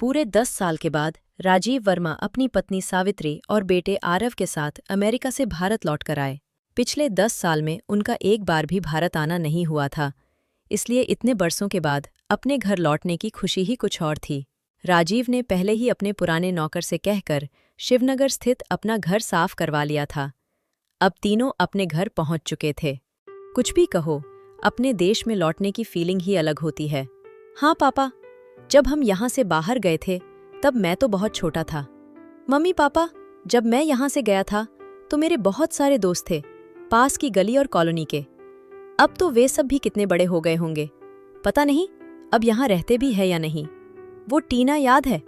पूरे 10 साल के बाद राजीव वर्मा अपनी पत्नी सावित्री और बेटे आरव के साथ अमेरिका से भारत लौटकर आए। पिछले 10 साल में उनका एक बार भी भारत आना नहीं हुआ था, इसलिए इतने बरसों के बाद अपने घर लौटने की खुशी ही कुछ और थी। राजीव ने पहले ही अपने पुराने नौकर से कहकर शिवनगर स्थित अपना घर साफ करवा लिया था। अब तीनों अपने घर पहुंच चुके थे। कुछ भी कहो, अपने देश में लौटने की फीलिंग ही अलग होती है। हाँ पापा, जब हम यहाँ से बाहर गए थे तब मैं तो बहुत छोटा था। मम्मी पापा, जब मैं यहाँ से गया था तो मेरे बहुत सारे दोस्त थे, पास की गली और कॉलोनी के। अब तो वे सब भी कितने बड़े हो गए होंगे, पता नहीं अब यहाँ रहते भी है या नहीं। वो टीना याद है?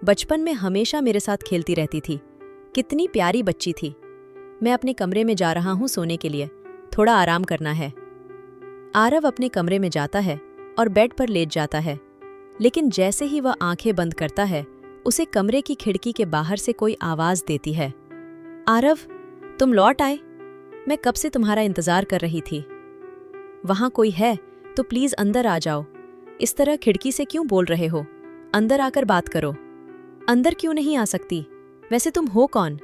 बचपन में हमेशा मेरे साथ खेलती रहती थी, कितनी प्यारी बच्ची थी। मैं अपने कमरे में जा रहा हूँ सोने के लिए, थोड़ा आराम करना है। आरव अपने कमरे में जाता है और बेड पर लेट जाता है, लेकिन जैसे ही वह आंखें बंद करता है उसे कमरे की खिड़की के बाहर से कोई आवाज देती है। आरव, तुम लौट आए, मैं कब से तुम्हारा इंतजार कर रही थी। वहां कोई है तो प्लीज अंदर आ जाओ। इस तरह खिड़की से क्यों बोल रहे हो? अंदर आकर बात करो। अंदर क्यों नहीं आ सकती? वैसे तुम हो कौन?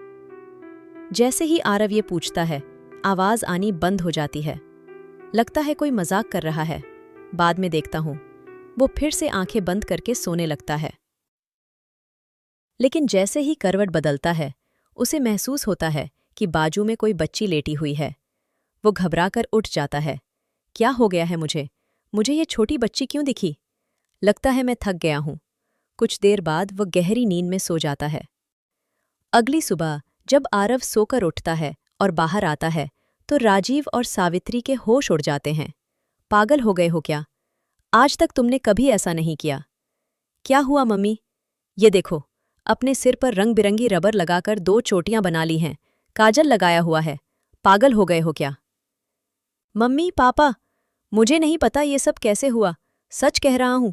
जैसे ही आरव ये पूछता है, आवाज आनी बंद हो जाती है। लगता है कोई मजाक कर रहा है, बाद में देखता हूं। वो फिर से आंखें बंद करके सोने लगता है। लेकिन जैसे ही करवट बदलता है उसे महसूस होता है कि बाजू में कोई बच्ची लेटी हुई है। वो घबराकर उठ जाता है। क्या हो गया है मुझे ये छोटी बच्ची क्यों दिखी? लगता है मैं थक गया हूं। कुछ देर बाद वह गहरी नींद में सो जाता है। अगली सुबह जब आरव सोकर उठता है और बाहर आता है तो राजीव और सावित्री के होश उड़ जाते हैं। पागल हो गए हो क्या? आज तक तुमने कभी ऐसा नहीं किया। क्या हुआ मम्मी? ये देखो, अपने सिर पर रंग बिरंगी रबर लगाकर 2 चोटियां बना ली हैं, काजल लगाया हुआ है। पागल हो गए हो क्या? मम्मी पापा, मुझे नहीं पता ये सब कैसे हुआ, सच कह रहा हूं।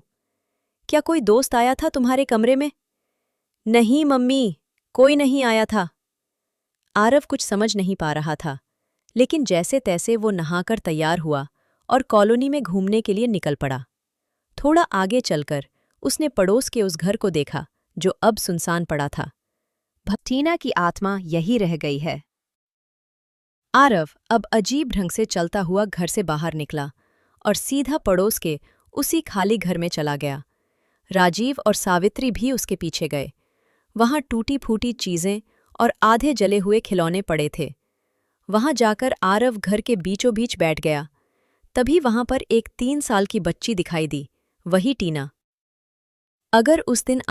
क्या कोई दोस्त आया था तुम्हारे कमरे में? नहीं मम्मी, कोई नहीं आया था। आरव कुछ समझ नहीं पा रहा था, लेकिन जैसे तैसे वो नहाकर तैयार हुआ और कॉलोनी में घूमने के लिए निकल पड़ा। थोड़ा आगे चलकर उसने पड़ोस के उस घर को देखा जो अब सुनसान पड़ा था। टीना की आत्मा यही रह गई है। आरव अब अजीब ढंग से चलता हुआ घर से बाहर निकला और सीधा पड़ोस के उसी खाली घर में चला गया। राजीव और सावित्री भी उसके पीछे गए। वहां टूटी फूटी चीजें और आधे जले हुए खिलौने पड़े थे। वहां जाकर आरव घर के बीचों बीच बैठ गया। तभी वहां पर एक 3 साल की बच्ची दिखाई दी, वही टीना। अगर उस दिन